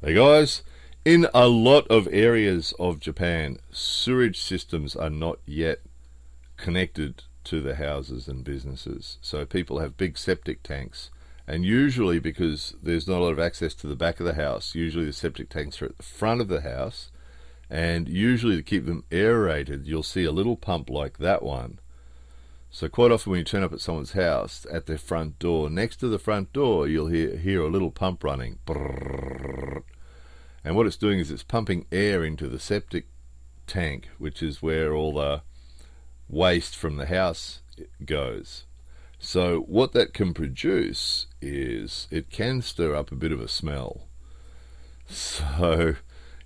Hey guys, in a lot of areas of Japan, sewage systems are not yet connected to the houses and businesses. So people have big septic tanks, and usually because there's not a lot of access to the back of the house, usually the septic tanks are at the front of the house, and usually to keep them aerated, you'll see a little pump like that one. So quite often when you turn up at someone's house, at their front door, next to the front door, you'll hear a little pump running. And what it's doing is it's pumping air into the septic tank, which is where all the waste from the house goes. So what that can produce is it can stir up a bit of a smell. So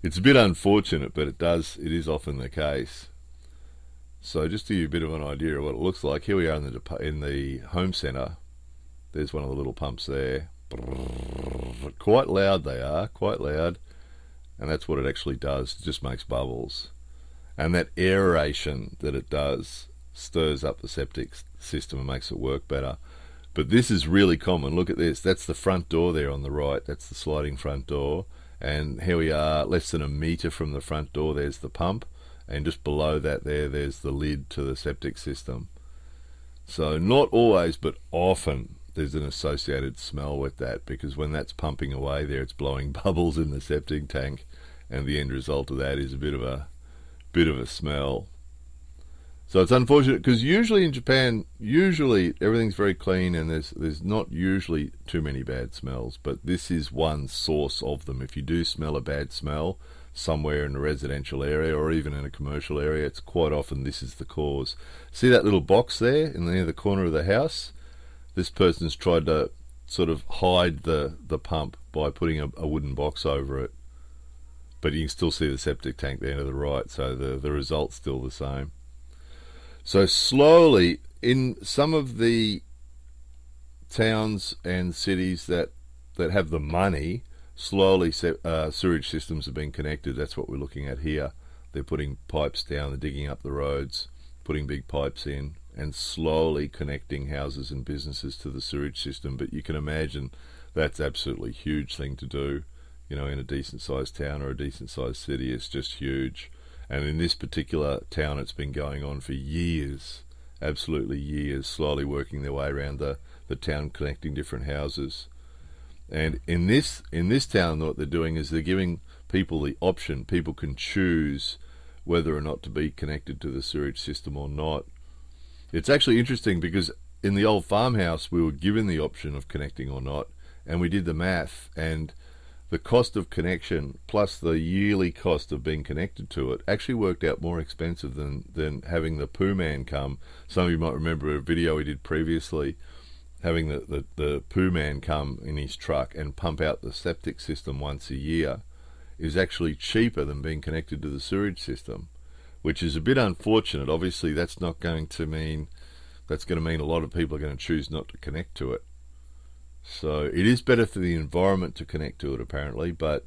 it's a bit unfortunate, but it is often the case. So just to give you a bit of an idea of what it looks like, here we are in the home centre. There's one of the little pumps there. Quite loud they are, quite loud. And that's what it actually does. It just makes bubbles. And that aeration that it does stirs up the septic system and makes it work better. But this is really common. Look at this. That's the front door there on the right. That's the sliding front door. And here we are, less than a metre from the front door. There's the pump. And just below that there's the lid to the septic system. So not always, but often there's an associated smell with that, because when that's pumping away there, it's blowing bubbles in the septic tank, and the end result of that is a bit of a smell. So it's unfortunate, because usually in Japan, everything's very clean and there's not usually too many bad smells, but this is one source of them. If you do smell a bad smell somewhere in a residential area or even in a commercial area, it's quite often this is the cause. See that little box there in near the corner of the house? This person's tried to sort of hide the pump by putting a wooden box over it. But you can still see the septic tank there to the right, so the result's still the same. So slowly, in some of the towns and cities that have the money, slowly sewage systems have been connected. That's what we're looking at here. They're putting pipes down, they're digging up the roads, putting big pipes in, and slowly connecting houses and businesses to the sewage system. But you can imagine that's absolutely huge thing to do. You know, in a decent sized town or a decent sized city, it's just huge. And in this particular town, it's been going on for years, absolutely years, slowly working their way around the town, connecting different houses. And in this town, what they're doing is they're giving people the option. People can choose whether or not to be connected to the sewage system or not. It's actually interesting, because in the old farmhouse, we were given the option of connecting or not, and we did the math, and the cost of connection plus the yearly cost of being connected to it actually worked out more expensive than having the poo man come. Some of you might remember a video we did previously, having the poo man come in his truck and pump out the septic system once a year is actually cheaper than being connected to the sewage system, which is a bit unfortunate. Obviously that's going to mean a lot of people are going to choose not to connect to it. So it is better for the environment to connect to it, apparently, but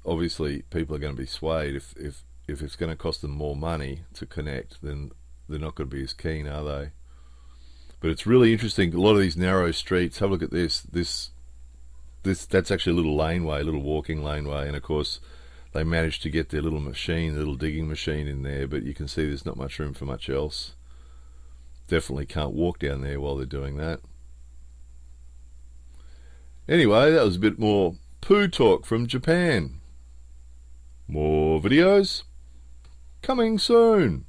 obviously people are going to be swayed. If it's going to cost them more money to connect, then they're not going to be as keen, are they? But it's really interesting. A lot of these narrow streets, have a look at this. That's actually a little laneway, a little walking laneway, and of course they managed to get their little machine, little digging machine in there, but you can see there's not much room for much else. Definitely can't walk down there while they're doing that. Anyway, that was a bit more poo talk from Japan. More videos coming soon.